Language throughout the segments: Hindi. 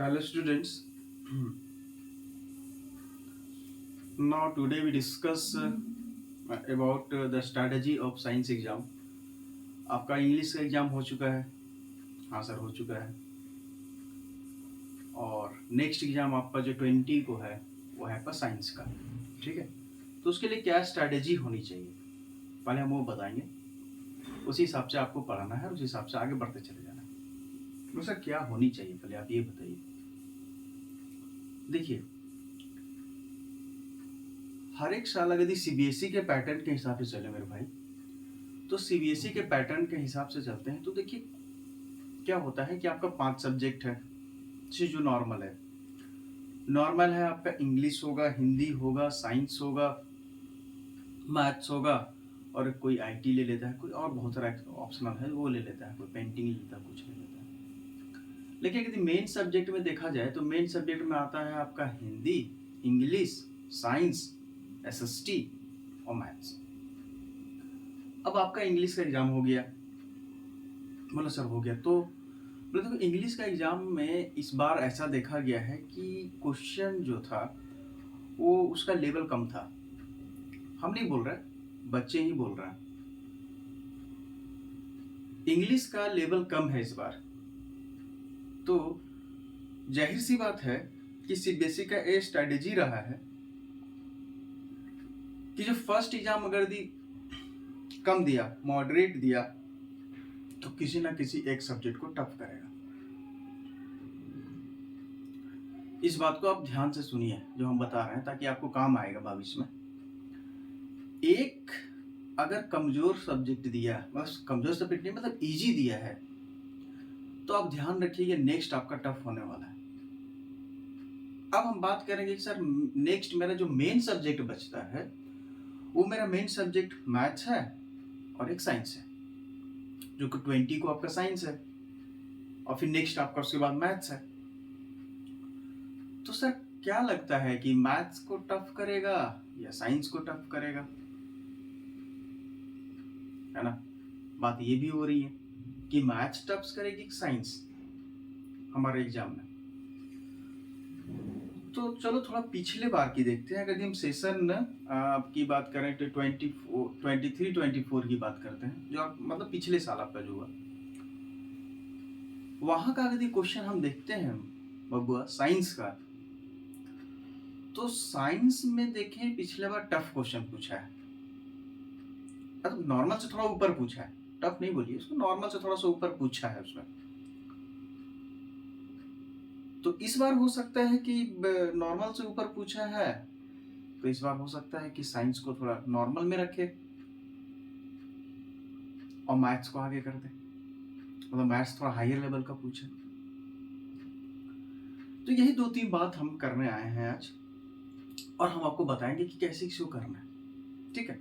Hello students. Now today we discuss about the strategy of science exam. आपका इंग्लिश का एग्जाम हो चुका है? हाँ सर, हो चुका है। और नेक्स्ट एग्जाम आपका जो 20 को है वो है आपका साइंस का। ठीक है, तो उसके लिए क्या स्ट्रैटेजी होनी चाहिए पहले हम वो बताएंगे। उसी हिसाब से आपको पढ़ाना है, उसी हिसाब से आगे बढ़ते चले जाना है। तो सर क्या होनी चाहिए पहले आप ये बताइए। देखिए, हर एक साल अगर सीबीएसई के पैटर्न के हिसाब से चले मेरे भाई, तो सीबीएसई के पैटर्न के हिसाब से चलते हैं तो देखिए क्या होता है कि आपका 5 सब्जेक्ट है जो नॉर्मल है। नॉर्मल है आपका इंग्लिश होगा, हिंदी होगा, साइंस होगा, मैथ्स होगा, और कोई आईटी ले लेता है, कोई और बहुत सारा ऑप्शनल है वो ले लेता है, कोई पेंटिंग ले लेता है, कुछ ले लेता है। लेकिन यदि मेन सब्जेक्ट में देखा जाए तो मेन सब्जेक्ट में आता है आपका हिंदी, इंग्लिश, साइंस, एसएसटी और मैथ्स। अब आपका इंग्लिश का एग्जाम हो गया, बोला सर हो गया, तो बोले देखो इंग्लिश का एग्जाम में इस बार ऐसा देखा गया है कि क्वेश्चन जो था वो उसका लेवल कम था। हम नहीं बोल रहे, बच्चे ही बोल रहे हैं। इंग्लिश का लेवल कम है इस बार, तो जाहिर सी बात है कि सीबीएसई का ये स्ट्रैटेजी रहा है कि जो फर्स्ट एग्जाम अगर दी कम दिया, मॉडरेट दिया, तो किसी ना किसी एक सब्जेक्ट को टफ करेगा। इस बात को आप ध्यान से सुनिए जो हम बता रहे हैं, ताकि आपको काम आएगा भविष्य में। एक अगर कमजोर सब्जेक्ट दिया, बस कमजोर सब्जेक्ट नहीं मतलब इजी दिया है, तो आप ध्यान रखिए नेक्स्ट आपका टफ होने वाला है। अब हम बात करेंगे कि सर नेक्स्ट मेरा जो मेन सब्जेक्ट बचता है वो मेरा मेन सब्जेक्ट मैथ्स है और एक साइंस है, जो कि 20 को आपका साइंस है और फिर नेक्स्ट आपका उसके बाद मैथ्स है। तो सर क्या लगता है कि मैथ्स को टफ करेगा या साइंस को टफ करेगा, है ना? बात ये भी हो रही है कि मैथ्स टफ करेगी कि साइंस हमारे एग्जाम में। तो चलो थोड़ा पिछले बार की देखते हैं। अगर हम सेशन की बात करें तो 23-24 की बात करते हैं, जो मतलब पिछले साल आपका जो हुआ, वहां का यदि क्वेश्चन हम देखते हैं बबुआ साइंस का, तो साइंस में देखें पिछले बार टफ क्वेश्चन पूछा है। अब नॉर्मल से थोड़ा ऊपर पूछा है, टफ नहीं बोलिए उसको, नॉर्मल से थोड़ा सा ऊपर पूछा है उसमें। तो इस बार हो सकता है कि नॉर्मल से ऊपर पूछा है, तो इस बार हो सकता है कि साइंस को थोड़ा नॉर्मल में रखे और मैथ्स को आगे कर दे, मतलब मैथ्स थोड़ा हायर लेवल का पूछे। तो यही 2-3 बात हम करने आए हैं आज, और हम आपको बताएंगे कि कैसे इसको करना है। ठीक है,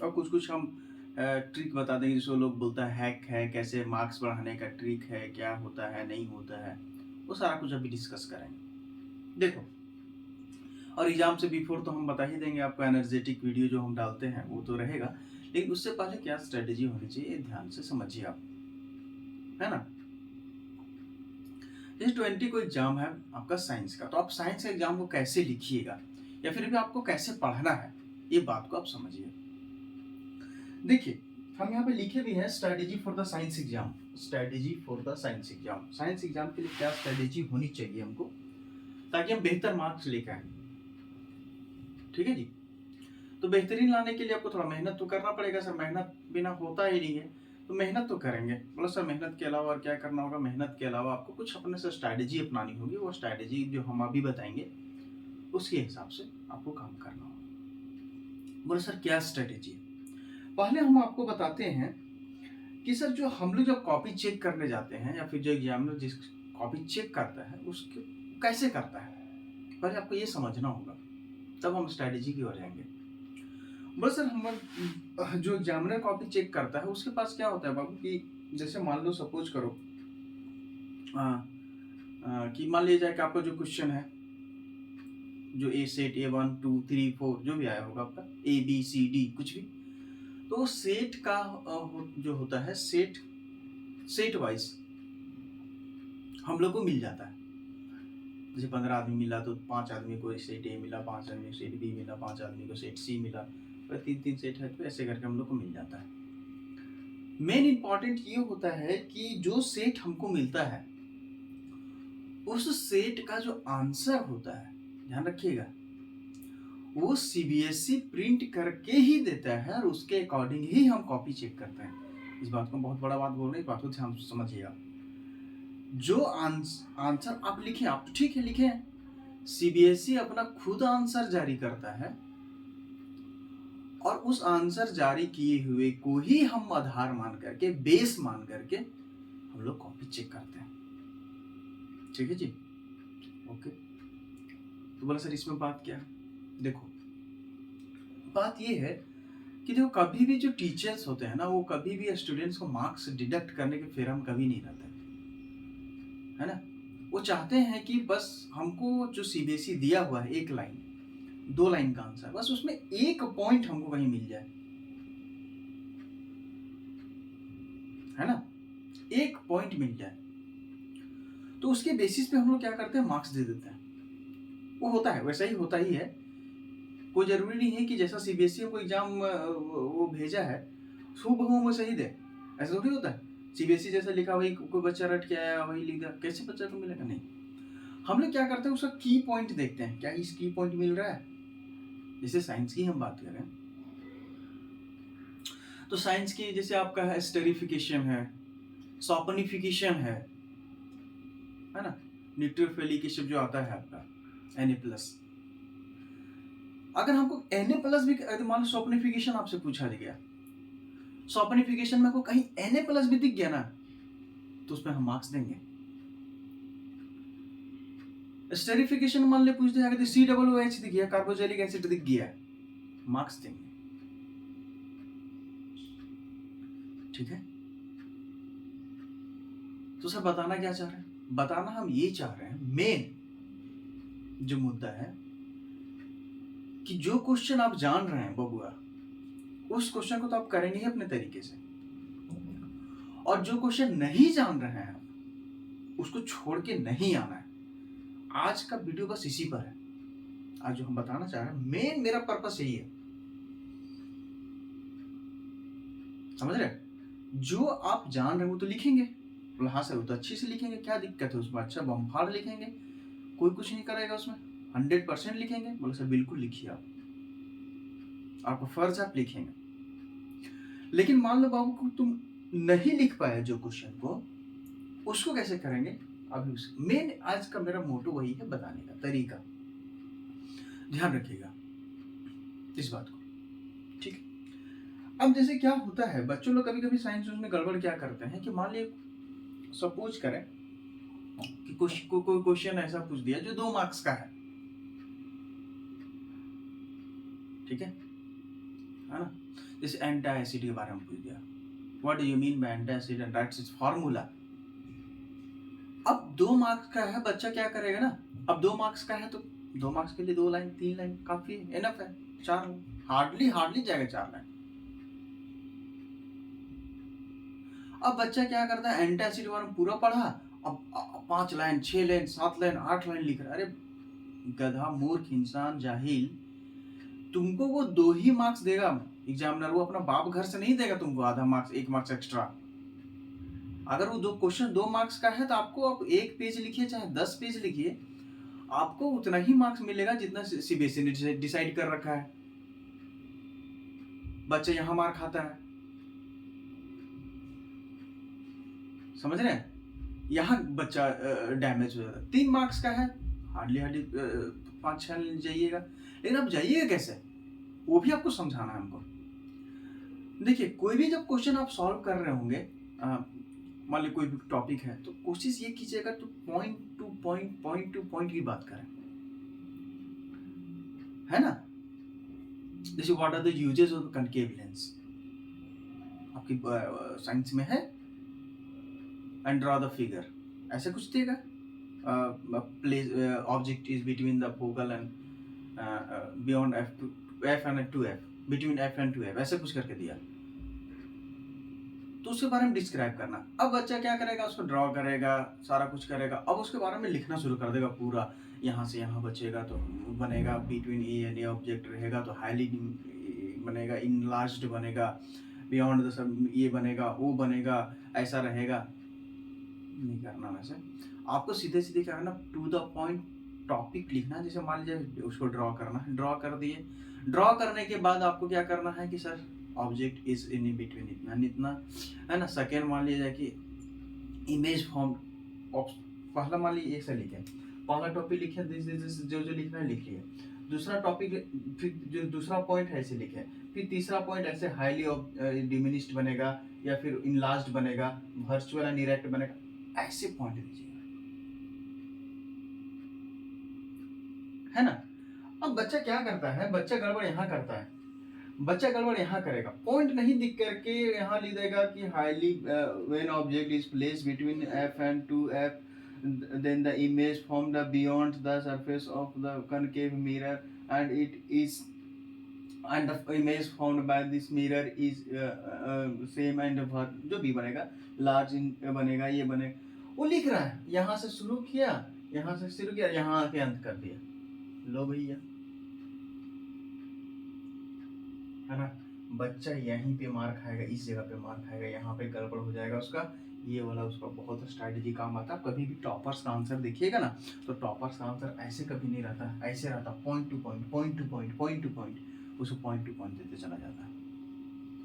और कुछ कुछ हम ट्रिक बता देंगे, जिसको लोग बोलता है हैक है, कैसे मार्क्स बढ़ाने का ट्रिक है, क्या होता है नहीं होता है, वो सारा कुछ अभी डिस्कस करेंगे। देखो, और एग्जाम से बिफोर तो हम बता ही देंगे आपको, एनर्जेटिक वीडियो जो हम डालते हैं वो तो रहेगा, लेकिन उससे पहले क्या स्ट्रेटेजी होनी चाहिए ध्यान से समझिए आप, है ना? जैसे 20 को एग्जाम है आपका साइंस का, तो आप साइंस का एग्जाम को कैसे लिखिएगा या फिर भी आपको कैसे पढ़ना है, ये बात को आप समझिए। देखिए, हम यहाँ पे लिखे भी हैं strategy for the science exam. Strategy for the science exam, science exam के लिए क्या स्ट्रेटेजी होनी चाहिए हमको, ताकि हम बेहतर मार्क्स लेकर आए। ठीक है जी, तो बेहतरीन लाने के लिए आपको थोड़ा मेहनत तो करना पड़ेगा। सर मेहनत बिना होता ही नहीं है, तो मेहनत तो करेंगे। बोला सर मेहनत के अलावा और क्या करना होगा? मेहनत के अलावा आपको कुछ अपने से स्ट्रैटेजी अपनानी होगी, वो स्ट्रैटेजी जो हम अभी बताएंगे उसके हिसाब से आपको काम करना होगा। बोले सर क्या स्ट्रैटेजी है? पहले हम आपको बताते हैं कि सर जो हम लोग जब कॉपी चेक करने जाते हैं, या फिर जो एग्जामिनर जिस कॉपी चेक करता है उसको कैसे करता है, पहले आपको ये समझना होगा, तब हम स्ट्रैटेजी की ओर जाएंगे। बस सर हम जो एग्जामिनर कॉपी चेक करता है उसके पास क्या होता है बाबू, कि जैसे मान लो सपोज करो कि मान लिया जाए कि आपका जो क्वेश्चन है, जो ए सेट A1 2 3 4 जो भी आया होगा आपका ABCD कुछ भी, तो वो सेट का जो होता है सेट वाइज हम लोग को मिल जाता है। जैसे 15 आदमी मिला तो 5 आदमी को सेट ए मिला, 5 आदमी को सेट बी मिला, 5 आदमी को सेट सी मिला, और 3-3 सेट है तो ऐसे करके हम लोग को मिल जाता है। मेन इंपॉर्टेंट ये होता है कि जो सेट हमको मिलता है उस सेट का जो आंसर होता है, ध्यान रखिएगा, वो सीबीएसई प्रिंट करके ही देता है और उसके अकॉर्डिंग ही हम कॉपी चेक करते हैं। इस बात को बहुत बड़ा बात बोल रहे हैं, इस बात को ध्यान से समझिएगा। जो आंसर आप लिखे, आप तो ठीक है लिखे हैं, सीबीएसई अपना खुद आंसर जारी करता है और उस आंसर जारी किए हुए को ही हम आधार मान करके, बेस मान करके हम लोग कॉपी चेक करते हैं। ठीक है जी, ओके। तो बोला सर इसमें बात क्या है? देखो बात ये है कि देखो कभी भी जो टीचर्स होते हैं ना, वो कभी भी स्टूडेंट्स को मार्क्स डिडक्ट करने के फेर हम कभी नहीं रहते, है ना। वो चाहते हैं कि बस हमको जो सीबीएसई दिया हुआ है 1 लाइन 2 लाइन का आंसर, बस उसमें 1 पॉइंट हमको कहीं मिल जाए, है ना, 1 पॉइंट मिल जाए, तो उसके बेसिस पे हम लोग क्या करते हैं, मार्क्स दे देते हैं। वो होता है, वैसा ही होता ही है। कोई जरूरी नहीं है कि जैसा सीबीएसई को एग्जाम वो भेजा है हूबहू वो सही दे, ऐसा थोड़ी होता है। सीबीएसई जैसा लिखा वही कोई बच्चा रट के आया वही लिख दिया, कैसे बच्चा को मिलेगा? नहीं, हम लोग क्या करते हैं, उसका की पॉइंट देखते हैं, क्या इस की पॉइंट मिल रहा है। जैसे साइंस की हम बात करें तो साइंस की जैसे आपका है स्टेरिफिकेशन है, सॉपनिफिकेशन है ना, न्यूट्रोफिलिकेशन जो आता है आपका Na+, अगर हमको Na+ भी मान लो सॉपनिफिकेशन आपसे पूछा गया, सॉपनिफिकेशन में आपको कहीं Na+ भी दिख गया ना, तो उसमें हम मार्क्स देंगे। स्टेरिफिकेशन मान ले पूछ दिया, अगर COOH दिख गया, कार्बोक्सिलिक एसिड दिख गया, मार्क्स देंगे। ठीक है, तो सर बताना क्या चाह रहे हैं? बताना हम ये चाह रहे हैं, मेन जो मुद्दा है कि जो क्वेश्चन आप जान रहे हैं बबुआ, उस क्वेश्चन को तो आप करेंगे ही अपने तरीके से, और जो क्वेश्चन नहीं जान रहे हैं उसको छोड़ के नहीं आना है। आज का वीडियो बस इसी पर है। आज जो हम बताना चाह रहे हैं, मेन मेरा पर्पस यही है, समझ रहे? जो आप जान रहे हैं वो तो लिखेंगे, हाँ सर वो तो अच्छी से लिखेंगे, क्या दिक्कत है उसमें, अच्छा बम्फाड़ लिखेंगे, कोई कुछ नहीं करेगा उसमें, 100% लिखेंगे। बोले सर बिल्कुल लिखिए, आपका फर्ज है, आप लिखेंगे। लेकिन मान लो बाबू को तुम नहीं लिख पाए जो क्वेश्चन को, उसको कैसे करेंगे? अभी मेन आज का मेरा मोटो वही है, बताने का तरीका, ध्यान रखिएगा इस बात को, ठीक है। अब जैसे क्या होता है, बच्चों लोग कभी कभी साइंस में गड़बड़ क्या करते हैं कि मान लीजिए सपोज करें कि कोई क्वेश्चन ऐसा पूछ दिया जो 2 मार्क्स का है, ठीक है ना, जैसे एंटी एसिड के बारे में पूछ दिया, what do you mean by anti acid and that's it's formula. अब 2 मार्क्स का है, बच्चा क्या करेगा ना, अब 2 मार्क्स का है तो 2 मार्क्स के लिए 2 लाइन 3 लाइन काफी है, एनफ है। 4 हार्डली जाएगा 4 लाइन। अब बच्चा क्या करता है, एंटी एसिड बारे में पूरा पढ़ा, अब 5 लाइन 6 लाइन 7 लाइन 8 लाइन लिख रहा है। अरे गधा, मूर्ख इंसान, जाहिल, तुमको वो 2 ही मार्क्स देगा एग्जामिनर, वो अपना बाप घर से नहीं देगा तुमको आधा मार्क्स 1 मार्क्स एक्स्ट्रा। अगर वो 2 क्वेश्चन 2 मार्क्स का है तो आपको आप 1 पेज लिखिए चाहे 10 पेज लिखिए, आपको उतना ही मार्क्स मिलेगा जितना सीबीएसई ने डिसाइड कर रखा है। बच्चा यहाँ मार खाता है, समझ रहे हैं, यहाँ बच्चा डैमेज हो जाता है। 3 मार्क्स का है, हार्डली 5-6 जाइएगा, लेकिन आप जाइएगा कैसे, वो भी आपको समझाना है हमको। देखिए कोई भी जब क्वेश्चन आप सॉल्व कर रहे होंगे, मान लीजिए कोई भी टॉपिक है, तो कोशिश ये कीजिएगा तो पॉइंट टू पॉइंट की बात करें, है ना। जैसे what are the uses of concave lens, आपकी साइंस में है, एंड ड्रॉ द फिगर, ऐसे कुछ देगा, place object is between the focal and beyond F and 2F, between F and 2F, ऐसे कुछ करके दिया। तो तो उसके बारे में डिस्क्राइब करना। अब बच्चा क्या करेगा, उसको ड्रॉ करेगा, सारा कुछ करेगा, अब उसके बारे में लिखना शुरू कर देगा पूरा। यहाँ से यहाँ बचेगा तो बनेगा, between A and A object रहेगा तो हाईली बनेगा, इनलार्ज्ड बनेगा, बियॉन्ड द सब ये बनेगा, वो बनेगा, ऐसा रहेगा। नहीं करना वैसे, आपको सीधे सीधे क्या करना, टू द पॉइंट टॉपिक लिखना। जैसे मान लीजिए उसको ड्रॉ करना है, ड्रॉ कर दिए, ड्रॉ करने के बाद आपको क्या करना है कि sir object is in between इतना इतना, है ना। सेकेंड मान लीजिए कि इमेज फॉर्म, पहला मान लीजिए एक से लिखे, पहला टॉपिक लिखे, जो जो लिखना है लिख लिया, दूसरा टॉपिक, फिर जो दूसरा पॉइंट है ऐसे लिखे, फिर तीसरा पॉइंट ऐसे हाईली डिमिनिश्ड बनेगा या फिर इनलार्ज्ड बनेगा, वर्चुअल एंड इरेक्ट बनेगा, ऐसे पॉइंट दीजिएगा, है ना। अब बच्चा क्या करता है, बच्चा गड़बड़ यहाँ करता है, बच्चा गड़बड़ यहाँ करेगा, पॉइंट नहीं दिख करके यहाँ लिख देगा कि highly when object is placed between F and two F then the image formed beyond the surface of the concave mirror and it is and the image formed by this mirror is same and जो भी बनेगा large in बनेगा, ये बनेगा, वो लिख रहा है। यहाँ से शुरू किया, यहाँ से शुरू किया, यहाँ आके अंत कर दिया, लो भैया, है ना। बच्चा यहीं पे मार खाएगा, इस जगह पे मार खाएगा, यहाँ पे गड़बड़ हो जाएगा उसका, ये वाला उसका बहुत स्ट्रैटेजी काम आता है। कभी भी टॉपर्स का आंसर देखिएगा ना, तो टॉपर्स का आंसर ऐसे कभी नहीं रहता, ऐसे रहता, point two point, point two point, point two point, उसको पॉइंट टू पॉइंट देते चला जाता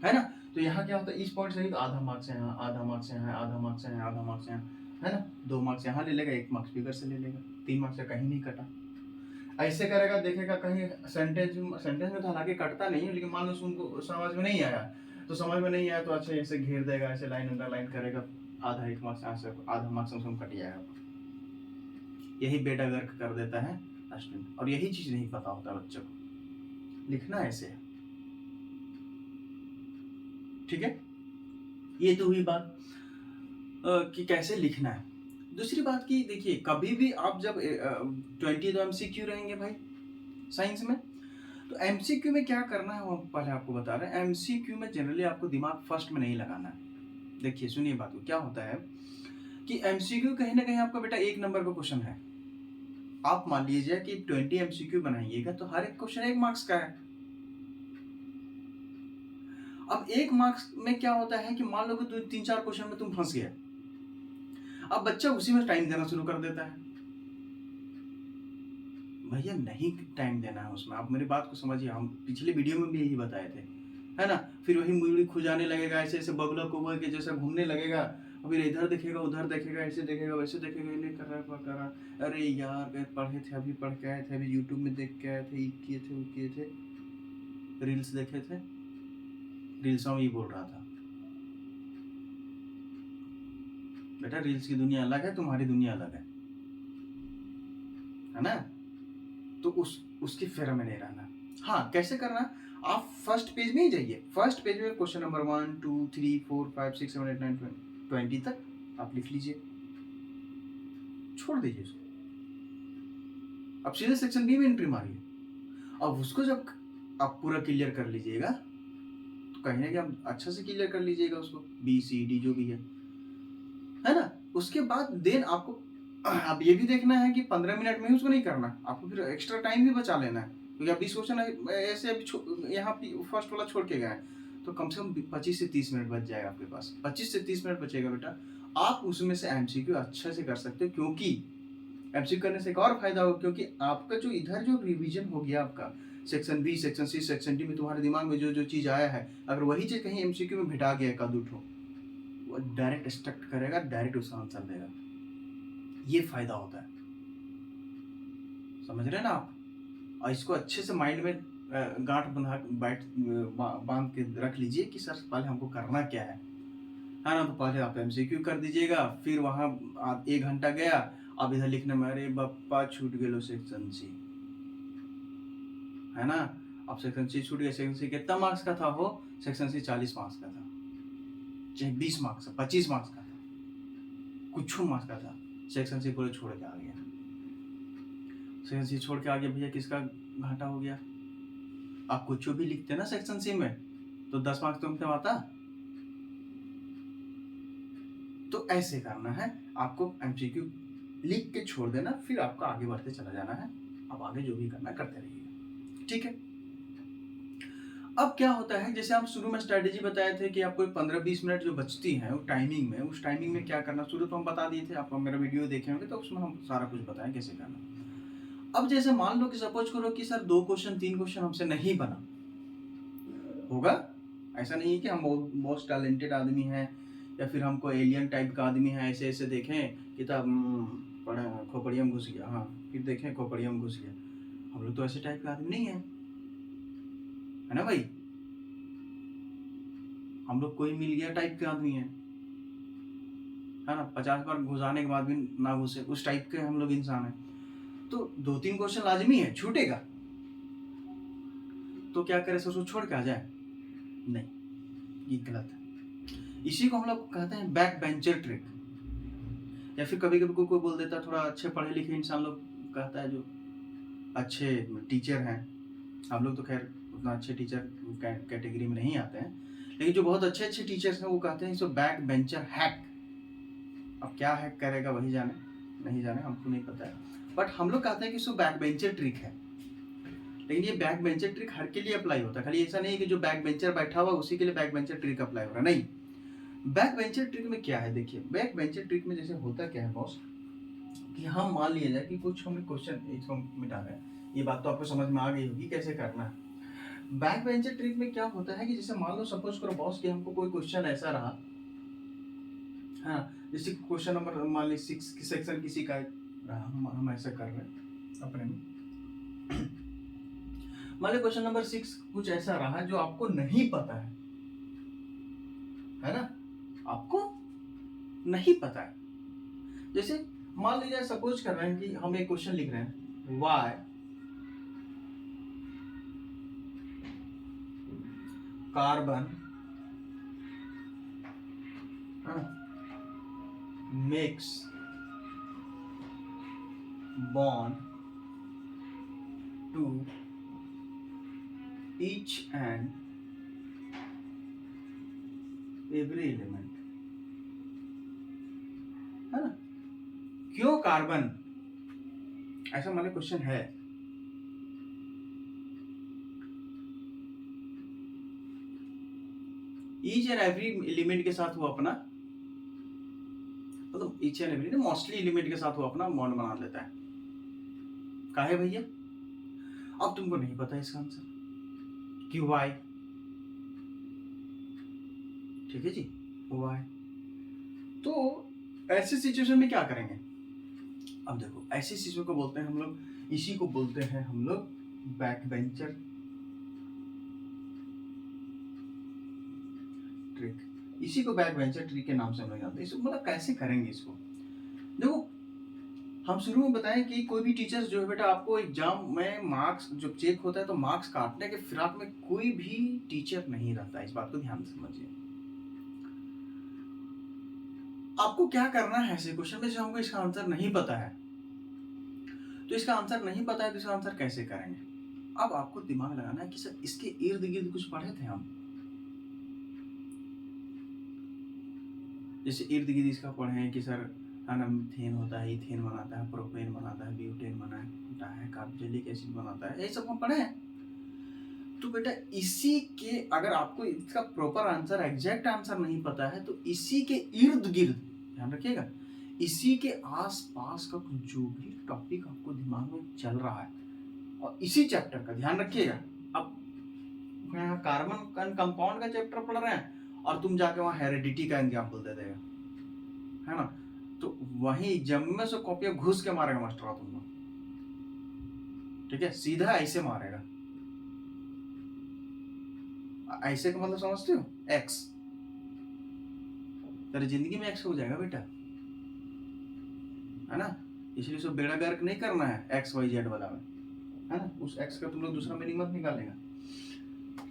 है ना। तो यहाँ क्या होता है, इस पॉइंट से तो आधा मार्क्स है यहाँ, आधा मार्क्स है यहाँ, आधा मार्क्स है यहाँ, आधा मार्क्स है यहाँ, है ना। 2 मार्क्स यहाँ ले लेगा, 1 मार्क्स फिगर से ले लेगा, 3 मार्क्स से कहीं नहीं कटा। ऐसे करेगा, देखेगा कहीं सेंटेंस में तो हालांकि कटता नहीं है, लेकिन मान लो उनको समझ में नहीं आया, तो समझ में नहीं आया तो अच्छा ऐसे घेर देगा, ऐसे लाइन अंडरलाइन करेगा, आधा 1 मार्क्स यहाँ से, आधा मार्क्स उसमें कट जाएगा। यही बेटा गर्क कर देता है स्टूडेंट, और यही चीज नहीं पता होता बच्चों को, लिखना ऐसे है, ठीक है। ये तो हुई बात कि कैसे लिखना है। दूसरी बात की देखिए, कभी भी आप जब 20 तो एमसीक्यू रहेंगे भाई साइंस में, तो एमसीक्यू में क्या करना है वो पहले आपको बता रहे हैं। एमसीक्यू में जनरली आपको दिमाग फर्स्ट में नहीं लगाना है। देखिए सुनिए बात को, क्या होता है कि एमसीक्यू कहीं ना कहीं आपका बेटा 1 नंबर का क्वेश्चन है। आप मान लीजिए कि 20 एमसीक्यू बनाइएगा तो हर एक क्वेश्चन 1 मार्क्स का है। अब 1 मार्क्स में क्या होता है कि मान लो कि 3-4 क्वेश्चन में तुम फंस गए, अब बच्चा उसी में टाइम देना शुरू कर देता है। भैया नहीं टाइम देना है उसमें, आप मेरी बात को समझिए, हम पिछले वीडियो में भी यही बताए थे, है ना। फिर वही मुड़ी खुजाने लगेगा, ऐसे ऐसे बगला कौवा के जैसे घूमने लगेगा, फिर इधर देखेगा उधर देखेगा, ऐसे देखेगा वैसे देखेगा, नहीं कर रहा। अरे यार पढ़े थे, अभी पढ़ के आए थे, अभी यूट्यूब में देख के आए थे, ये किए थे, वो किए थे, रील्स देखे थे, रील्स में ही बोल रहा था। बेटा रील्स की दुनिया अलग है, तुम्हारी दुनिया अलग है ना। तो उसकी फेरा में नहीं रहना। हाँ कैसे करना, आप फर्स्ट पेज में ही जाइए, फर्स्ट पेज में क्वेश्चन नंबर 1 2 3 4 5 6 7 8 9 20 तक आप लिख लीजिए, छोड़ दीजिए उसको। अब सीधे सेक्शन बी में एंट्री मारिए। अब उसको जब आप पूरा क्लियर कर लीजिएगा तो कहीं ना कहीं आप अच्छा से क्लियर कर लीजिएगा उसको, बी सी डी जो भी है ना। उसके बाद देन आपको अब ये भी देखना है कि 15 मिनट में ही उसको नहीं करना, आपको फिर एक्स्ट्रा टाइम भी बचा लेना है, क्योंकि अब 20 क्वेश्चन ऐसे अभी यहाँ फर्स्ट वाला छोड़ के गए, तो कम से कम 25 से 30 मिनट बच जाएगा आपके पास, 25 से 30 मिनट बचेगा बेटा। आप उसमें से एमसीक्यू अच्छे से कर सकते हो, क्योंकि एमसीक्यू करने से एक और फायदा होगा, क्योंकि आपका जो इधर जो रिविजन हो गया आपका section B section C section D में, तुम्हारे दिमाग में जो जो चीज़ आया है, अगर वही चीज़ कहीं एमसीक्यू में भिटा गया कद उठो, वो डायरेक्ट स्ट्रक्ट करेगा, डायरेक्ट उसका आंसर देगा। ये फायदा होता है, समझ रहे हैं ना आप। और इसको अच्छे से माइंड में गांठ बांध के रख लीजिए कि सर पहले हमको करना क्या है ना। तो पहले आप एमसीक्यू कर दीजिएगा, फिर वहाँ 1 घंटा गया, अब इधर लिखने में अरे बप्पा छूट गए सेक्शन सी, है ना। अब सेक्शन सी छूट गया, सेक्शन सी कितना मार्क्स का था, हो सेक्शन सी 40 मार्क्स का था, चाहे 20 मार्क्स का, 25 मार्क्स का था, कुछ मार्क्स का था, सेक्शन सी पूरे छोड़ के आ गया। सेक्शन सी छोड़ के आ गया भैया, किसका घाटा हो गया। आप कुछ भी लिखते ना सेक्शन सी में तो 10 मार्क्स तो हमसे आता, तो ऐसे करना है, आपको एमसीक्यू लिख के छोड़ देना, फिर आपको आगे बढ़ते चला जाना है। अब आगे जो भी करना है करते रहिएगा, ठीक है। अब क्या होता है, जैसे हम शुरू में स्ट्रेटेजी बताए थे कि आपको 15-20 मिनट जो बचती है उस टाइमिंग में क्या करना, शुरू तो हम बता दिए थे, आप मेरा वीडियो देखे होंगे तो उसमें हम सारा कुछ बताएं कैसे करना। अब जैसे मान लो कि सपोज करो कि सर 2 क्वेश्चन 3 क्वेश्चन हमसे नहीं बना होगा, ऐसा नहीं है कि हम मोस्ट टैलेंटेड आदमी हैं या फिर हमको एलियन टाइप का आदमी है, ऐसे ऐसे देखें किताब पढ़े खोपड़िया में घुस गया, हाँ फिर देखें खोपड़िया में घुस गया। हम लोग तो ऐसे टाइप का आदमी नहीं है ना भाई, हम लोग कोई मिल गया टाइप के आदमी है ना, 50 बार घुसाने के बाद भी ना घुसे उस टाइप के हम लोग इंसान हैं। तो 2-3 क्वेश्चन लाजमी है, छूटेगा तो क्या करें, सर उसको छोड़ के आ जाए, नहीं ये गलत है। इसी को हम लोग कहते हैं बैक बेंचर ट्रिक, या फिर कभी कभी कोई बोल देता है, थोड़ा अच्छे पढ़े लिखे इंसान लोग कहता है, जो अच्छे टीचर हैं, हम लोग तो खैर उतना अच्छे टीचर कैटेगरी में नहीं आते हैं, लेकिन जो बहुत अच्छे अच्छे टीचर्स हैं वो कहते हैं इसको बैक बेंचर हैक। अब क्या हैक करेगा वही जाने, नहीं जाने, हमको नहीं पता है, बट हम लोग कहते हैं कि इसको बैक बेंचर ट्रिक है। लेकिन ये बैक बेंचर ट्रिक हर के लिए अप्लाई होता है, खाली ऐसा नहीं है कि जो बैक बेंचर बैठा हुआ उसी के लिए बैक बेंचर ट्रिक अप्लाई हो रहा है, नहीं। बैक बेंचर ट्रिक में क्या है, देखिए बैक बेंचर ट्रिक में जैसे होता क्या है बॉस, कि हम मान लिया जाए कि कुछ हमने क्वेश्चन इसको मिटा रहे हैं, ये बात तो आपको समझ में आ गई होगी कैसे करना है। बैक बेंचर ट्रिक में क्या होता है कि जैसे मान लो सपोज करो बॉस कि हमको कोई क्वेश्चन ऐसा रहा, हाँ जैसे क्वेश्चन नंबर मान ली 6 की सेक्शन किसी का रहा, हम ऐसा कर रहे हैं अपने में, मान लो क्वेश्चन नंबर 6 कुछ ऐसा रहा जो आपको नहीं पता है ना, आपको नहीं पता है। जैसे मान लीजिए सपोज कर रहे हैं कि हम एक क्वेश्चन लिख रहे हैं, why carbon makes bond to each and every element, है ना, क्यों कार्बन, ऐसा मान क्वेश्चन है। ईच एंड एवरी एलिमेंट के साथ वो अपना, मतलब each and every mostly element के साथ वो अपना बॉन्ड बना लेता है, काहे भैया, अब तुमको नहीं पता इसका आंसर, क्यों वाई, ठीक है जी, वाई। तो ऐसे सिचुएशन में क्या करेंगे, अब देखो ऐसी चीजों को बोलते हैं हम लोग, इसी को बोलते हैं हम लोग बैक बेंचर ट्रिक, इसी को बैक बेंचर ट्रिक के नाम से हम लोग जानते हैं। इसको मतलब कैसे करेंगे इसको, देखो हम शुरू में बताएं कि कोई भी टीचर्स जो है बेटा, आपको एग्जाम में मार्क्स जब चेक होता है तो मार्क्स काटने के फिराक में कोई भी टीचर नहीं रहता, इस बात को ध्यान से समझिए। आपको क्या करना है, ऐसे क्वेश्चन में जो हमको इसका आंसर नहीं पता है, तो इसका आंसर नहीं पता है तो इसका आंसर कैसे करेंगे। अब आपको दिमाग लगाना है कि सर इसके इर्द गिर्द कुछ पढ़े थे हम, जैसे इर्द गिर्द इसका पढ़े हैं कि सर मीथेन होता है, इथेन बनाता है, प्रोपेन बनाता है, ब्यूटेन बनाता है, कार्बोक्सिलिक एसिड बनाता है, ये सब हम पढ़े हैं। तो बेटा इसी के, अगर आपको इसका प्रॉपर आंसर एग्जैक्ट आंसर नहीं पता है तो इसी के इर्द गिर्द, ध्यान रखिएगा, इसी के आस पास का जो भी टॉपिक आपको दिमाग में चल रहा है और इसी चैप्टर का ध्यान रखिएगा। अब कार्बन कंपाउंड का चैप्टर पढ़ रहे हैं और तुम जाके वहां हेरिडिटी का एग्जाम्पल दे देगा, है ना, तो वही जम्मे से कॉपियां घुस के मारेगा मास्टर तुमको, ठीक है, सीधा ऐसे मारेगा, ऐसे का मतलब समझते हो, एक्स, तेरी जिंदगी में एक्स हो जाएगा बेटा, है ना, इसलिए उसको बेड़ा गर्क नहीं करना है एक्स वाई जेड वाला में, है ना, उस एक्स का तुम लोग दूसरा मीनिंग मत निकालेगा,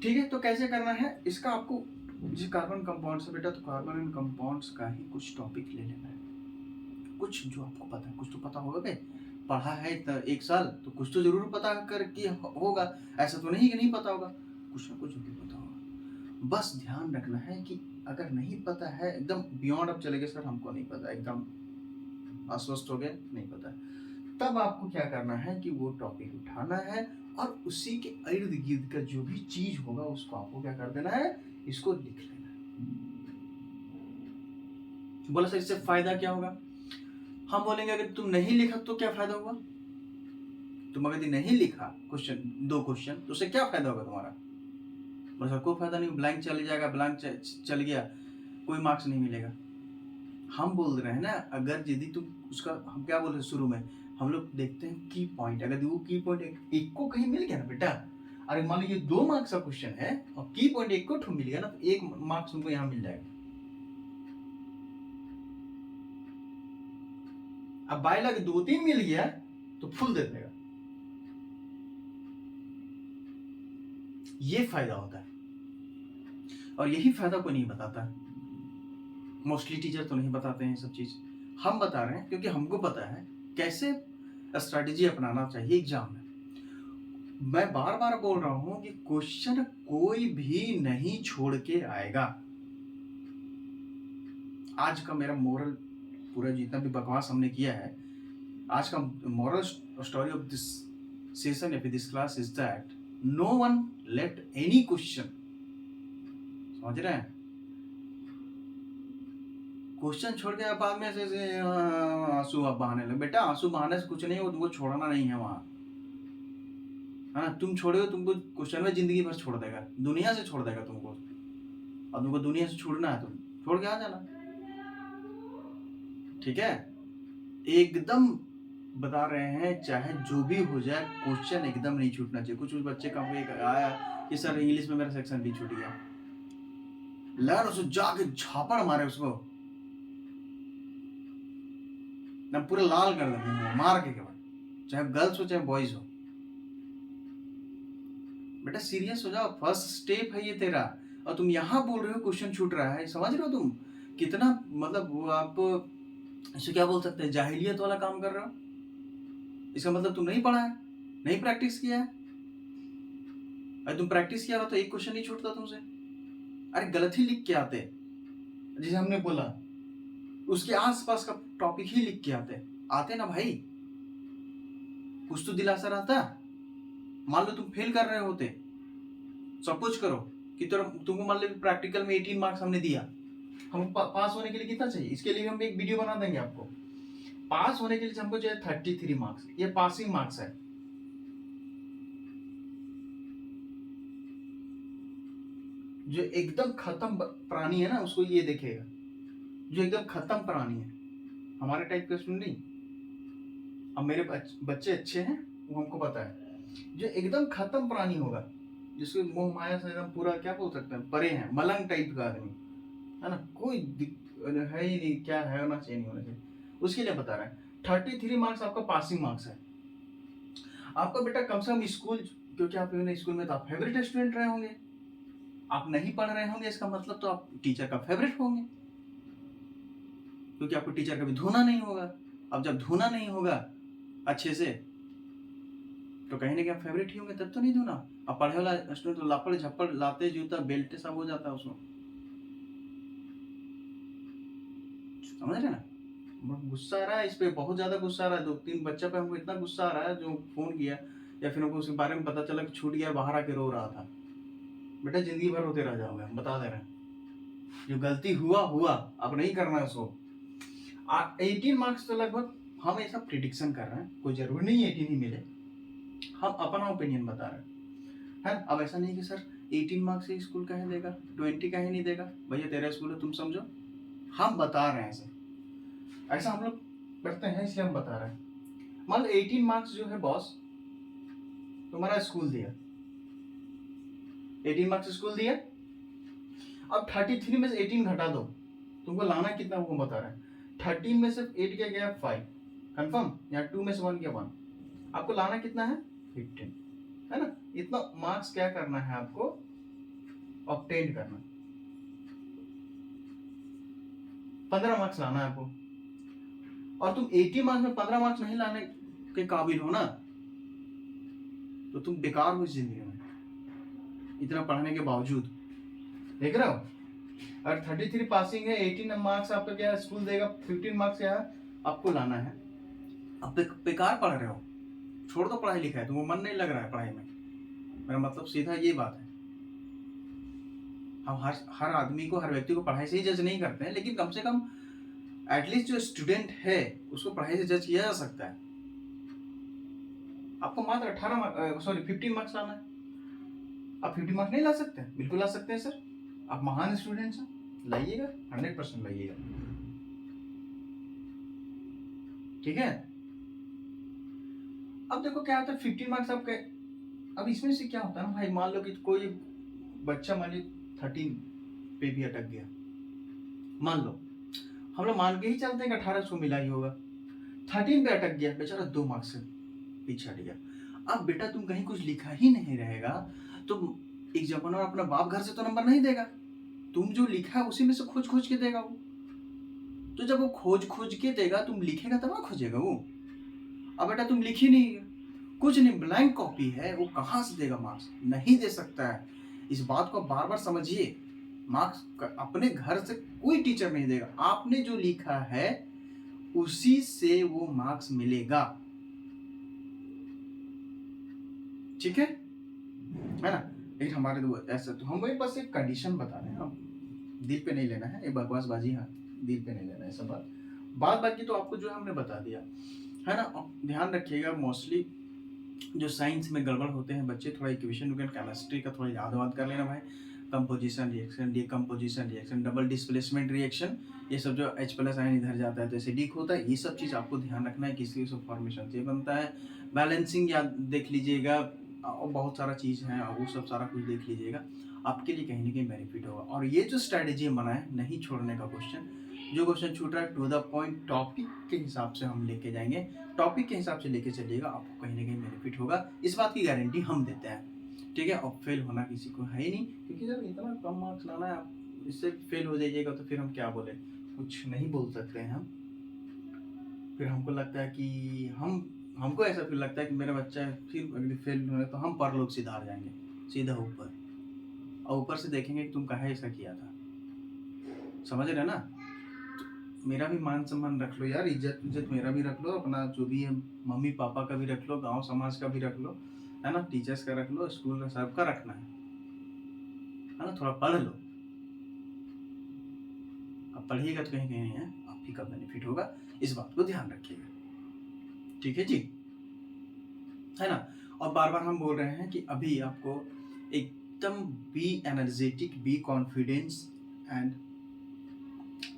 ठीक है। तो कैसे करना है इसका, आपको जिस कार्बन कंपाउंड से बेटा, तो कार्बन एंड कंपाउंड्स का ही कुछ टॉपिक ले लेना है, कुछ जो आपको पता है, कुछ तो पता होगा बे, पढ़ा है तो 1 साल तो कुछ तो जरूर पता करके होगा, ऐसा तो नहीं कि नहीं पता होगा, कुछ ना कुछ जरूर पता होगा। बस ध्यान रखना है कि अगर नहीं पता है, एकदम बियॉन्ड अब चले गए सर हमको नहीं पता, एकदम अस्वस्थ हो गए, नहीं पता, तब आपको क्या करना है कि वो टॉपिक उठाना है और उसी के इर्द गिर्द का जो भी चीज होगा उसको आपको क्या कर देना है, इसको लिख लेना है। बोला सर इससे फायदा क्या होगा? हम बोलेंगे अगर तुम नहीं लिखा तो क्या फायदा हुआ? तुम अगर नहीं लिखा क्वेश्चन, 2 क्वेश्चन, तो उससे क्या फायदा होगा तुम्हारा? बोला सर कोई फायदा नहीं, ब्लैंक चले जाएगा, ब्लैंक चल गया, कोई मार्क्स नहीं मिलेगा। हम बोल रहे हैं ना, अगर यदि तुम उसका, हम क्या बोल रहे हैं शुरू में, हम लोग देखते हैं की पॉइंट, अगर वो की पॉइंट एक को कहीं मिल गया ना बेटा, अरे मान लीजिए 2 मार्क्स का क्वेश्चन है और की पॉइंट एक को मिल गया ना, तो 1 मार्क्स तुमको यहाँ मिल जाएगा। अब बाय लग 2-3 मिल गया तो फुल दे देगा। ये फायदा होता है और यही फायदा कोई नहीं बताता, मोस्टली टीचर तो नहीं बताते हैं सब चीज, हम बता रहे हैं क्योंकि हमको पता है कैसे स्ट्रैटेजी अपनाना चाहिए एग्जाम में। मैं बार बार बोल रहा हूं कि क्वेश्चन कोई भी नहीं छोड़ के आएगा। आज का मेरा मोरल, पूरा जितना भी बकवास हमने किया है, आज का moral story of this session या फिर this class is that no one left any question. समझ रहे हैं? क्वेश्चन छोड़ के बाद में ऐसे आंसू आप बहाने लगे, बेटा आंसू बहाने से कुछ नहीं हो, तुमको छोड़ना नहीं है वहां। हाँ, तुम छोड़ोगे तुमको क्वेश्चन में जिंदगी भर छोड़ देगा, दुनिया से छोड़ देगा तुमको, और तुमको दुनिया से छोड़ना है, तुम छोड़ के आ जाना। ठीक है, एकदम बता रहे हैं, चाहे जो भी हो जाए क्वेश्चन एकदम नहीं छूटना चाहिए। कुछ बच्चे का आया कि सर इंग्लिश में मेरा सेक्शन भी छूट गया, लड़ उसको जाके झापड़ मारे उसको, ना पूरा लाल कर दे मार के बाद, चाहे गर्ल्स हो चाहे बॉयज हो। बेटा सीरियस हो जाओ, फर्स्ट स्टेप है ये तेरा, और तुम यहाँ बोल रहे हो क्वेश्चन छूट रहा है। समझ रहे हो तुम कितना, मतलब वो आप इसे क्या बोल सकते हैं, जाहिलियत वाला काम कर रहे हो। इसका मतलब तुम नहीं पढ़ा है, नहीं प्रैक्टिस किया है। अरे तुम प्रैक्टिस किया हो तो एक क्वेश्चन नहीं छूटता तुमसे। अरे गलत ही लिख के आते, जैसे हमने बोला उसके आसपास का टॉपिक ही लिख के आते ना भाई, कुछ तो दिलासा रहता। मान लो तुम फेल कर रहे होते, सपोज करो कि तुमको मान लो प्रैक्टिकल में 18 मार्क्स हमने दिया, हम पास होने के लिए कितना चाहिए, इसके लिए हम एक वीडियो बना देंगे आपको। पास होने के लिए हमको चाहिए 33 मार्क्स, ये पासिंग मार्क्स है। जो एकदम खत्म प्राणी है ना उसको ये देखेगा, जो एकदम खत्म प्राणी है, हमारे टाइप का स्टूडेंट नहीं। अब मेरे बच्चे अच्छे हैं वो हमको पता है, जो एकदम खत्म प्राणी होगा, जिसको मोह माया से एकदम पूरा क्या बोल सकते हैं, परे हैं, मलंग टाइप का आदमी है ना, कोई है ही नहीं, क्या है होना चाहिए नहीं होना चाहिए, उसके लिए बता रहे हैं। 33 मार्क्स आपका पासिंग मार्क्स है। आपका बेटा कम से कम स्कूल, क्योंकि आप स्कूल में तो आप फेवरेट स्टूडेंट रहे होंगे, आप नहीं पढ़ रहे होंगे इसका मतलब तो आप टीचर का फेवरेट होंगे, क्योंकि आपको टीचर कभी धोना नहीं होगा। अब जब धोना नहीं होगा अच्छे से तो कहीं ना कहीं फेवरेट ही होंगे, तब तो नहीं धोना। अब पढ़े वाला स्टूडेंट तो लापड़ झप्पड़ लाते जूता बेल्ट सब हो जाता है उसमें। समझ रहे ना, गुस्सा आ रहा है इस पे, बहुत ज्यादा गुस्सा आ रहा है। 2-3 बच्चा पे हमको इतना गुस्सा आ रहा है जो फोन किया या फिर हमको उसके बारे में पता चला कि छूट गया, बाहर आके रो रहा था। बेटा जिंदगी भर रोते रह जाओगे, हम बता दे रहे हैं। जो गलती हुआ अब नहीं करना है उसको। 18 मार्क्स तो लगभग हम ऐसा प्रिडिक्शन कर रहे हैं, कोई जरूरी नहीं 18 ही मिले, हम अपना ओपिनियन बता रहे हैं। अब ऐसा नहीं कि सर 18 मार्क्स से स्कूल का ही देगा, 20 का ही नहीं देगा। भैया तेरा स्कूल है तुम समझो, हम बता रहे हैं ऐसा हम लोग करते हैं इसलिए हम बता रहे हैं। मान लो 18 मार्क्स जो है बॉस तुम्हारा स्कूल दिया, 18 मार्क्स स्कूल दिया, अब 33 में से 18 घटा दो, तुमको लाना कितना वो बता रहे हैं। 13 में से 8 क्या गया 5 कंफर्म, या 2 में से 1 गया 1, आपको लाना कितना है 15, है ना। इतना मार्क्स क्या करना है आपको, ऑब्टेन करना, 15 मार्क्स लाना है आपको। और तुम 80 मार्क्स में 15 मार्क्स नहीं लाने के काबिल हो ना, तो तुम बेकार हो इस जिंदगी में, इतना पढ़ने के बावजूद। देख रहे हो। और 33 पासिंग है, 18 मार्क्स आपका क्या स्कूल देगा, 15 मार्क्स यहाँ आपको लाना है। अब बेकार पढ़ रहे हो, छोड़ दो पढ़ाई लिखाई, तुमको मन नहीं लग रहा है पढ़ाई में, मेरा मतलब सीधा ये बात है। हम हर आदमी को, हर व्यक्ति को पढ़ाई से ही जज नहीं करते हैं, लेकिन कम से कम एटलीस्ट जो स्टूडेंट है उसको पढ़ाई से जज किया जा सकता है। आपको मात्र 15 मार्क्स लाना है। आप 50 मार्क्स नहीं ला सकते? बिल्कुल ला सकते हैं सर, आप महान स्टूडेंट्स हैं, लाइएगा, 100% लाइएगा, ठीक है। अब देखो क्या होता है, 15 मार्क्स आपके, अब इसमें से क्या होता है ना भाई, मान लो कि कोई बच्चा मान लो 13 पे भी अटक गया, मान लो, हम लोग मान के ही चलते हैं कि 1800 मिला ही होगा, 13 पे अटक गया बेचारा, 2 मार्क्स से पीछे हट गया। अब बेटा तुम कहीं कुछ लिखा ही नहीं रहेगा तो एग्जामिनर अपना बाप घर से तो नंबर नहीं देगा, तुम जो लिखा है उसी में से खोज खोज के देगा वो। तो जब वो खोज खोज के देगा, तुम लिखेगा तब ना खोजेगा वो। अब बेटा तुम लिख ही नहीं, कुछ नहीं, ब्लैंक कॉपी है, वो कहाँ से देगा मार्क्स? नहीं दे सकता है। इस बात को बार बार समझिए, मार्क्स अपने घर से कोई टीचर नहीं देगा, आपने जो लिखा है उसी से वो मार्क्स मिलेगा, ठीक है ना। लेकिन हमारे तो ऐसा, तो हम वही बस एक कंडीशन बता रहे हैं, हम दिल पे नहीं लेना है, ये बकवासबाजी, हाँ दिल पे नहीं लेना है सब बात बाकी तो आपको जो है हमने बता दिया है ना। ध्यान रखिएगा, मोस्टली जो साइंस में गड़बड़ होते हैं बच्चे, थोड़ा इक्वेशन केमिस्ट्री का थोड़ा याद वाद कर लेना भाई, composition reaction, decomposition reaction, double displacement reaction, ये सब जो H प्लस आयन इधर जाता है तो एसिडिक होता है, ये सब चीज़ आपको ध्यान रखना है, किस सब फॉर्मेशन से बनता है। बैलेंसिंग याद देख लीजिएगा, और बहुत सारा चीज़ है, वो सब सारा कुछ देख लीजिएगा, आपके लिए कहीं ना कहीं बेनिफिट होगा। और ये जो स्ट्रैटेजी बनाए, नहीं छोड़ने का क्वेश्चन, जो क्वेश्चन छूट रहा है टू द पॉइंट टॉपिक के हिसाब से हम लेके जाएंगे, टॉपिक के हिसाब से लेके चलिएगा, आपको कहीं ना कहीं बेनिफिट होगा, इस बात की गारंटी हम देते हैं, ठीक है। और फेल होना किसी को है ही नहीं, क्योंकि जब इतना कम मार्क्स लाना है, आप इससे फेल हो जाइएगा तो फिर हम क्या बोले, कुछ नहीं बोल सकते हैं हम। फिर हमको लगता है कि हमको ऐसा फिर लगता है कि मेरा बच्चा फिर अगर फेल हो तो हम परलोक सिधार जाएंगे सीधा ऊपर, और ऊपर से देखेंगे कि तुम काहे ऐसा किया था, समझ रहे ना। तो मेरा भी मान सम्मान रख लो यार, इज्जत मेरा भी रख लो, अपना जो भी है मम्मी पापा का भी रख लो, गांव समाज का भी रख लो, है ना, टीचर्स का रख लो, स्कूल का सबका रखना है ना। थोड़ा पढ़ लो, अब पढ़िएगा तो कहीं कहीं है आप ही का बेनिफिट होगा, इस बात को ध्यान रखिएगा, ठीक है जी, है ना। और बार बार हम बोल रहे हैं कि अभी आपको एकदम be energetic, be confidence and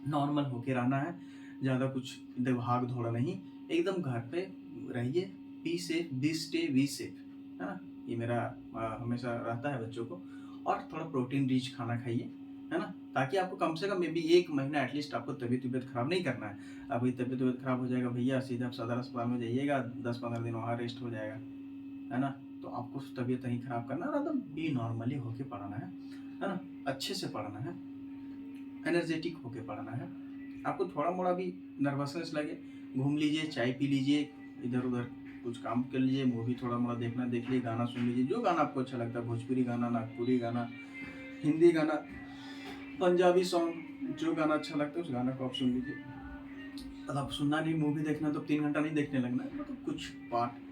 normal होके रहना है, ज़्यादा कुछ भाग दौड़ नहीं, एकदम घर पे रहिए, be safe, be stay, we safe, है ना। ये मेरा हमेशा रहता है बच्चों को। और थोड़ा प्रोटीन रिच खाना खाइए, है ना, ताकि आपको कम से कम मे बी 1 महीना एटलीस्ट आपको तबीयत खराब नहीं करना है। अभी तबीयत खराब हो जाएगा भैया, सीधा आप सदर अस्पताल में जाइएगा, 10-15 दिन वहाँ रेस्ट हो जाएगा, है ना। तो आपको तबीयत नहीं खराब करना, और एकदम बी नॉर्मली होके पढ़ना है ना, अच्छे से पढ़ना है, एनर्जेटिक होके पढ़ना है। आपको थोड़ा मोड़ा भी नर्वसनेस लगे, घूम लीजिए, चाय पी लीजिए, इधर उधर कुछ काम कर लीजिए, मूवी थोड़ा मोड़ा देखना देख लीजिए, गाना सुन लीजिए, जो गाना आपको अच्छा लगता है, भोजपुरी गाना, नागपुरी गाना, हिंदी गाना, पंजाबी सॉन्ग, जो गाना अच्छा लगता है उस गाना को आप सुन लीजिए। मतलब सुनना नहीं, मूवी देखना तो 3 घंटा नहीं देखने लगना है, मतलब कुछ पार्ट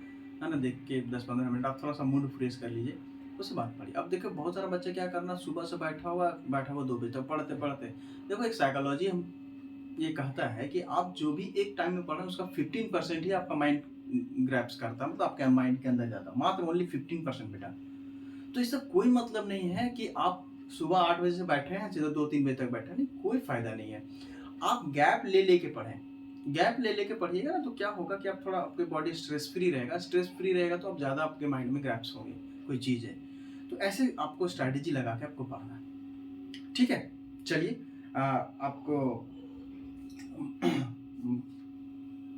है ना देख के 10-15 मिनट आप थोड़ा सा मूड फ्रेश कर लीजिए, उससे बात पड़ी। अब देखो बहुत सारा बच्चा क्या करना, सुबह से बैठा हुआ 2 बजे तक पढ़ते पढ़ते, देखो एक साइकोलॉजी हम ये कहता है कि आप जो भी एक टाइम में पढ़ें उसका 15% ही आपका माइंड ग्रैप्स करता है, मतलब आपके माइंड के अंदर जाता है, मात्र ओनली 15% बेटा। तो इसका कोई मतलब नहीं है कि आप सुबह 8 बजे से बैठे हैं सीधा 2-3 बजे तक बैठे, नहीं, कोई फायदा नहीं है। आप गैप ले लेके पढ़ें, गैप ले लेके पढ़िएगा ना, तो क्या होगा कि आप थोड़ा, आपकी बॉडी स्ट्रेस फ्री रहेगा, स्ट्रेस फ्री रहेगा तो आप ज़्यादा आपके माइंड में ग्रैप्स होंगे कोई चीज़ है। तो ऐसे आपको स्ट्रैटेजी लगा के आपको पढ़ना है, ठीक है। चलिए आपको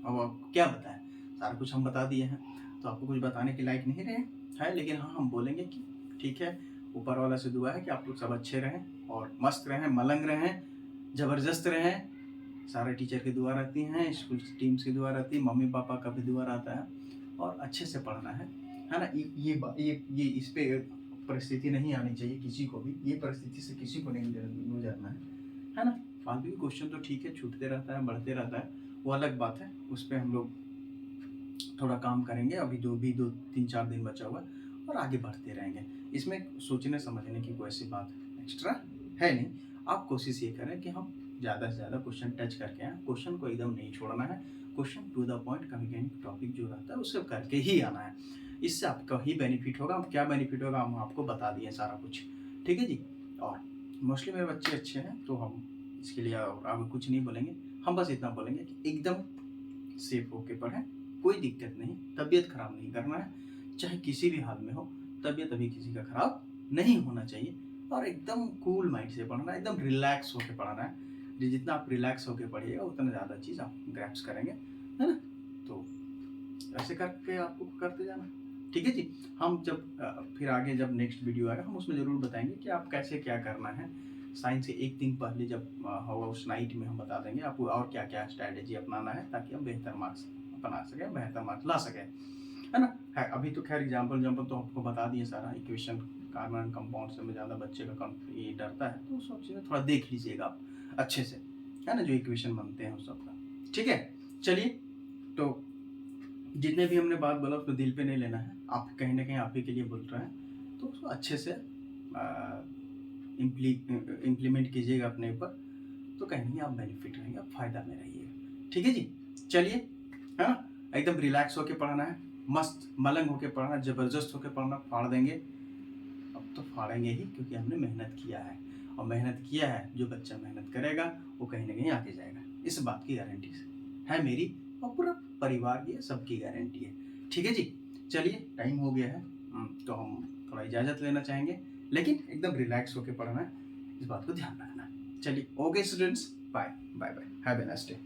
अब आप क्या बताएं, सारा कुछ हम बता दिए हैं, तो आपको कुछ बताने के लायक नहीं रहे है, लेकिन हाँ हम बोलेंगे कि ठीक है, ऊपर वाला से दुआ है कि आप लोग सब अच्छे रहें और मस्त रहें, मलंग रहें, ज़बरदस्त रहें। सारे टीचर की दुआ रहती हैं, स्कूल टीम्स की दुआ रहती है, मम्मी पापा का भी दुआ रहता है, और अच्छे से पढ़ना है ना। ये इस पे परिस्थिति नहीं आनी चाहिए किसी को भी, ये परिस्थिति से किसी को नहीं गुजरना है ना। फालतू के क्वेश्चन तो ठीक है छूटते रहता है, बढ़ते रहता है, वो अलग बात है, उस पर हम लोग थोड़ा काम करेंगे। अभी जो भी 2-3-4 दिन बचा हुआ है और आगे बढ़ते रहेंगे। इसमें सोचने समझने की कोई ऐसी बात एक्स्ट्रा है नहीं। आप कोशिश ये करें कि हम ज़्यादा से ज़्यादा क्वेश्चन टच करके आए, क्वेश्चन को एकदम नहीं छोड़ना है, क्वेश्चन टू द पॉइंट, कभी कहीं टॉपिक जो रहता है उससे करके ही आना है। इससे आपका ही बेनिफिट होगा। क्या बेनिफिट होगा हम आपको बता दिए सारा कुछ, ठीक है जी। और मोस्टली मेरे बच्चे अच्छे हैं तो हम इसके लिए आगे कुछ नहीं बोलेंगे, हम बस इतना बोलेंगे कि एकदम सेफ होके पढ़ें, कोई दिक्कत नहीं, तबीयत खराब नहीं करना है, चाहे किसी भी हाल में हो, तबीयत अभी किसी का खराब नहीं होना चाहिए, और एकदम कूल माइंड से पढ़ना है, एकदम रिलैक्स होकर पढ़ना है। जितना आप रिलैक्स होकर पढ़िएगा उतना ज़्यादा चीज़ आप ग्रैप्स करेंगे, है ना। तो ऐसे करके आपको करते जाना, ठीक है जी। हम जब फिर आगे जब नेक्स्ट वीडियो आएगा हम उसमें ज़रूर बताएंगे कि आप कैसे क्या करना है। साइंस के एक दिन पहले जब होगा उस नाइट में हम बता देंगे आपको और क्या क्या स्ट्रैटेजी अपनाना है ताकि हम बेहतर मार्क्स बना सकें, बेहतर मार्क्स ला सकें, है ना। है अभी तो खैर एग्जाम्पल तो आपको बता दिए सारा, इक्वेशन कार्बन कंपाउंड से में ज़्यादा बच्चे का ये डरता है, तो सब चीज़ें थोड़ा देख लीजिएगा आप अच्छे से, है ना, जो इक्वेशन बनते हैं उस सबका, ठीक है। चलिए, तो जितने भी हमने बात बोला उसको दिल पे नहीं लेना है, आप कहीं ना कहीं आप ही के लिए बोल रहे हैं, तो उसको अच्छे से इम्प्लीमेंट कीजिएगा अपने ऊपर, तो कहीं नहीं आप बेनिफिट रहेंगे, आप फायदा में रहिएगा, ठीक है जी। चलिए, है ना, एकदम रिलैक्स होके पढ़ना है, मस्त मलंग होके पढ़ना, जबरदस्त होके पढ़ना, फाड़ देंगे। अब तो फाड़ेंगे ही, क्योंकि हमने मेहनत किया है, और मेहनत किया है, जो बच्चा मेहनत करेगा वो कहीं ना कहीं आगे जाएगा, इस बात की गारंटी है मेरी और पूरा परिवार की, सबकी गारंटी है, ठीक है जी। चलिए, टाइम हो गया है, तो हम थोड़ा इजाज़त लेना चाहेंगे, लेकिन एकदम रिलैक्स होके पढ़ना है, इस बात को ध्यान रखना है। चलिए, okay students, bye bye bye, have a nice day.